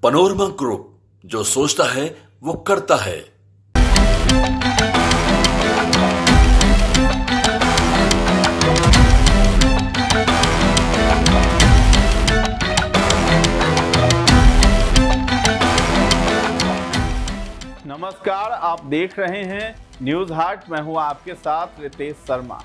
Panorama group, जो सोचता है वो करता है। नमस्कार, आप देख रहे हैं न्यूज हाट। मैं हूं आपके साथ रितेश शर्मा।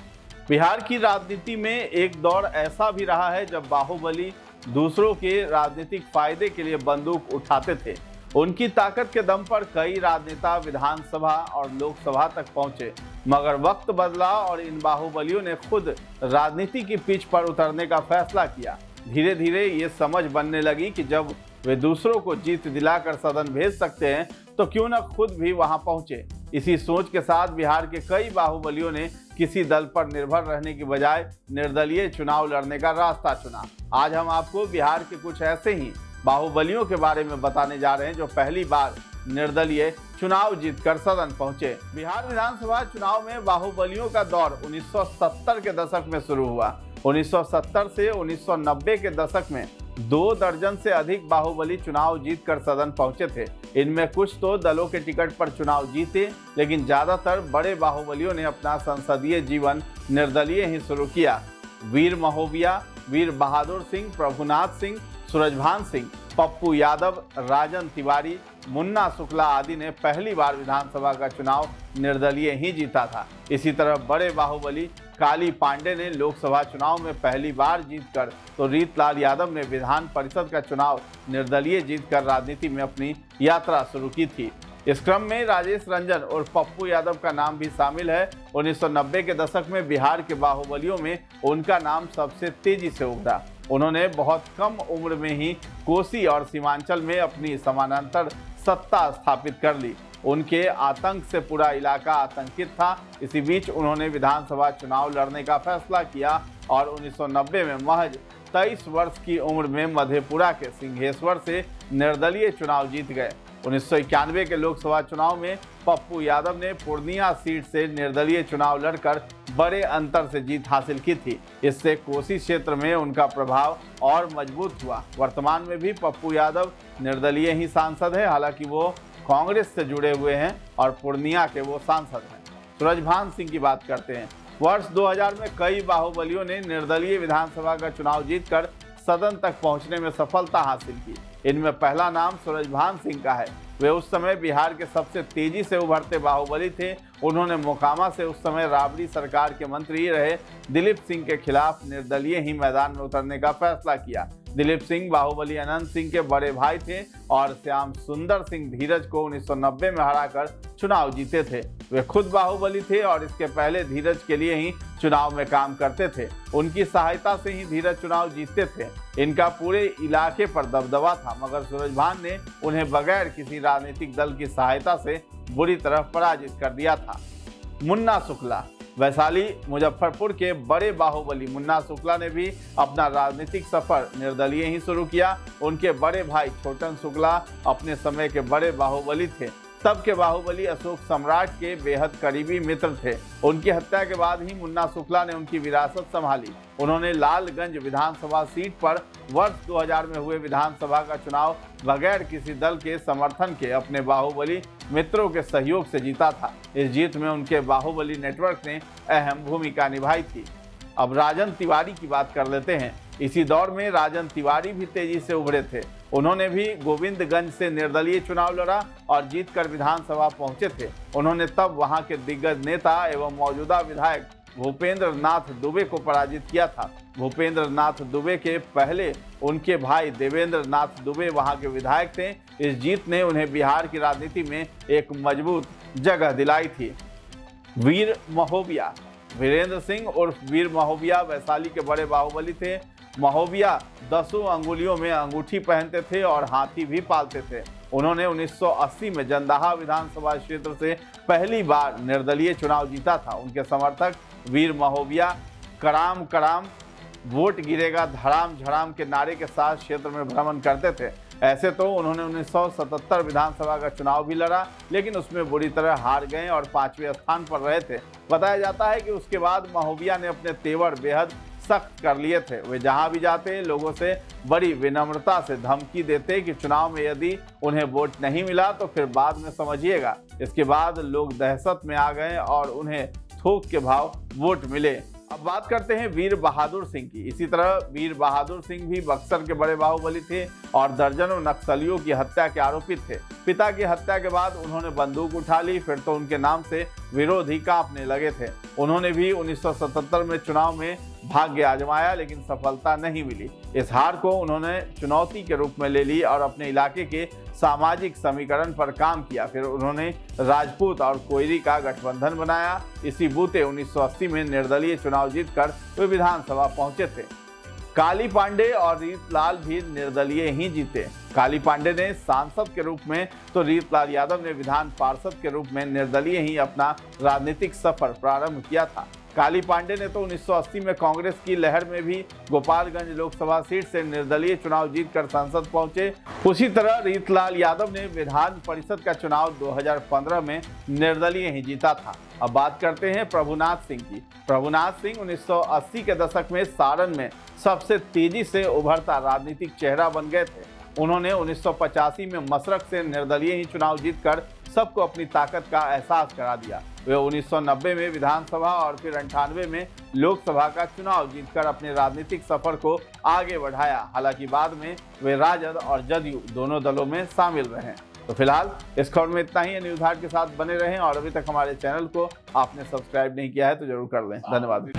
बिहार की राजनीति में एक दौर ऐसा भी रहा है जब बाहुबली दूसरों के राजनीतिक फायदे के लिए बंदूक उठाते थे। उनकी ताकत के दम पर कई राजनेता विधानसभा और लोकसभा तक पहुंचे, मगर वक्त बदला और इन बाहुबलियों ने खुद राजनीति की पिच पर उतरने का फैसला किया। धीरे धीरे ये समझ बनने लगी कि जब वे दूसरों को जीत दिलाकर सदन भेज सकते हैं तो क्यों न खुद भी वहां पहुंचे। इसी सोच के साथ बिहार के कई बाहुबलियों ने किसी दल पर निर्भर रहने की बजाय निर्दलीय चुनाव लड़ने का रास्ता चुना। आज हम आपको बिहार के कुछ ऐसे ही बाहुबलियों के बारे में बताने जा रहे हैं जो पहली बार निर्दलीय चुनाव जीतकर सदन पहुंचे। बिहार विधानसभा चुनाव में बाहुबलियों का दौर 1970 के दशक में शुरू हुआ। 1970 से 1990 के दशक में 2 दर्जन से अधिक बाहुबली चुनाव जीतकर सदन पहुंचे थे। इनमें कुछ तो दलों के टिकट पर चुनाव जीते, लेकिन ज्यादातर बड़े बाहुबलियों ने अपना संसदीय जीवन निर्दलीय ही शुरू किया। वीर महोबिया, वीर बहादुर सिंह, प्रभुनाथ सिंह, सूरजभान सिंह, पप्पू यादव, राजन तिवारी, मुन्ना शुक्ला आदि ने पहली बार विधानसभा का चुनाव निर्दलीय ही जीता था। इसी तरह बड़े बाहुबली काली पांडे ने लोकसभा चुनाव में पहली बार जीतकर तो रीतलाल यादव ने विधान परिषद का चुनाव निर्दलीय जीतकर राजनीति में अपनी यात्रा शुरू की थी। इस क्रम में राजेश रंजन और पप्पू यादव का नाम भी शामिल है। 1990 के दशक में बिहार के बाहुबलियों में उनका नाम सबसे तेजी से उभरा। उन्होंने बहुत कम उम्र में ही कोसी और सीमांचल में अपनी समानांतर सत्ता स्थापित कर ली। उनके आतंक से पूरा इलाका आतंकित था। इसी बीच उन्होंने विधानसभा चुनाव लड़ने का फैसला किया और 1990 में महज 23 वर्ष की उम्र में मधेपुरा के सिंहेश्वर से निर्दलीय चुनाव जीत गए। 1991 के लोकसभा चुनाव में पप्पू यादव ने पूर्णिया सीट से निर्दलीय चुनाव लड़कर बड़े अंतर से जीत हासिल की थी। इससे कोसी क्षेत्र में उनका प्रभाव और मजबूत हुआ। वर्तमान में भी पप्पू यादव निर्दलीय ही सांसद है, हालांकि वो कांग्रेस से जुड़े हुए हैं और पूर्णिया के वो सांसद हैं। सूरजभान सिंह की बात करते हैं। वर्ष 2000 में कई बाहुबलियों ने निर्दलीय विधानसभा का चुनाव जीतकर सदन तक पहुंचने में सफलता हासिल की। इनमें पहला नाम सूरजभान सिंह का है। वे उस समय बिहार के सबसे तेजी से उभरते बाहुबली थे। उन्होंने मोकामा से उस समय राबड़ी सरकार के मंत्री रहे दिलीप सिंह के खिलाफ निर्दलीय ही मैदान में उतरने का फैसला किया। दिलीप सिंह बाहुबली अनंत सिंह के बड़े भाई थे और श्याम सुंदर सिंह धीरज को 1990 में हराकर चुनाव जीते थे। वे खुद बाहुबली थे और इसके पहले धीरज के लिए ही चुनाव में काम करते थे। उनकी सहायता से ही धीरज चुनाव जीतते थे। इनका पूरे इलाके पर दबदबा था, मगर सूरजभान ने उन्हें बगैर किसी राजनीतिक दल की सहायता से बुरी तरह पराजित कर दिया था। मुन्ना शुक्ला, वैशाली मुजफ्फरपुर के बड़े बाहुबली मुन्ना शुक्ला ने भी अपना राजनीतिक सफर निर्दलीय ही शुरू किया। उनके बड़े भाई छोटन शुक्ला अपने समय के बड़े बाहुबली थे। तब के बाहुबली अशोक सम्राट के बेहद करीबी मित्र थे। उनकी हत्या के बाद ही मुन्ना शुक्ला ने उनकी विरासत संभाली। उन्होंने लालगंज विधानसभा सीट पर वर्ष 2000 में हुए विधानसभा का चुनाव बगैर किसी दल के समर्थन के अपने बाहुबली मित्रों के सहयोग से जीता था। इस जीत में उनके बाहुबली नेटवर्क ने अहम भूमिका निभाई थी। अब राजन तिवारी की बात कर लेते हैं। इसी दौर में राजन तिवारी भी तेजी से उभरे थे। उन्होंने भी गोविंदगंज से निर्दलीय चुनाव लड़ा और जीतकर विधानसभा पहुंचे थे। उन्होंने तब वहां के दिग्गज नेता एवं मौजूदा विधायक भूपेंद्र नाथ दुबे को पराजित किया था। भूपेंद्र नाथ दुबे के पहले उनके भाई देवेंद्र नाथ दुबे वहां के विधायक थे। इस जीत ने उन्हें बिहार की राजनीति में एक मजबूत जगह दिलाई थी। वीर महोबिया, वीरेंद्र सिंह और वीर महोबिया वैशाली के बड़े बाहुबली थे। महोबिया 10 अंगुलियों में अंगूठी पहनते थे और हाथी भी पालते थे। उन्होंने 1980 में जंदाहा विधानसभा क्षेत्र से पहली बार निर्दलीय चुनाव जीता था। उनके समर्थक वीर महोबिया कराम कराम, वोट गिरेगा धड़ाम झड़ाम के नारे के साथ क्षेत्र में भ्रमण करते थे। ऐसे तो उन्होंने 1977 विधानसभा का चुनाव भी लड़ा, लेकिन उसमें बुरी तरह हार गए और 5वें स्थान पर रहे थे। बताया जाता है कि उसके बाद महोबिया ने अपने तेवर बेहद सख्त कर लिए थे। वे जहां भी जाते लोगों से बड़ी विनम्रता से धमकी देते कि चुनाव में यदि उन्हें वोट नहीं मिला तो फिर बाद में समझिएगा। इसके बाद लोग दहशत में आ गए और उन्हें थोक के भाव वोट मिले। अब बात करते हैं वीर बहादुर सिंह की। इसी तरह वीर बहादुर सिंह भी बक्सर के बड़े बाहुबली थे और दर्जनों नक्सलियों की हत्या के आरोपित थे। पिता की हत्या के बाद उन्होंने बंदूक उठा ली, फिर तो उनके नाम से विरोधी कांपने लगे थे। उन्होंने भी 1977 में चुनाव में भाग्य आजमाया लेकिन सफलता नहीं मिली। इस हार को उन्होंने चुनौती के रूप में ले ली और अपने इलाके के सामाजिक समीकरण पर काम किया। फिर उन्होंने राजपूत और कोयरी का गठबंधन बनाया। इसी बूते 1980 में निर्दलीय चुनाव जीतकर वे विधानसभा पहुंचे थे। काली पांडे और रीतलाल भी निर्दलीय ही जीते। काली पांडे ने सांसद के रूप में तो रीतलाल यादव ने विधान पार्षद के रूप में निर्दलीय ही अपना राजनीतिक सफर प्रारंभ किया था। काली पांडे ने तो 1980 में कांग्रेस की लहर में भी गोपालगंज लोकसभा सीट से निर्दलीय चुनाव जीतकर संसद पहुंचे। उसी तरह रीतलाल यादव ने विधान परिषद का चुनाव 2015 में निर्दलीय ही जीता था। अब बात करते हैं प्रभुनाथ सिंह की। प्रभुनाथ सिंह 1980 के दशक में सारण में सबसे तेजी से उभरता राजनीतिक चेहरा बन गए थे। उन्होंने 1985 में मसरख से निर्दलीय ही चुनाव जीतकर सबको अपनी ताकत का एहसास करा दिया। वे 1990 में विधानसभा और फिर 98 में लोकसभा का चुनाव जीतकर अपने राजनीतिक सफर को आगे बढ़ाया। हालांकि बाद में वे राजद और जदयू दोनों दलों में शामिल रहे। तो फिलहाल इस खबर में इतना ही। न्यूज़ हाट के साथ बने रहें और अभी तक हमारे चैनल को आपने सब्सक्राइब नहीं किया है तो जरूर कर लें। धन्यवाद।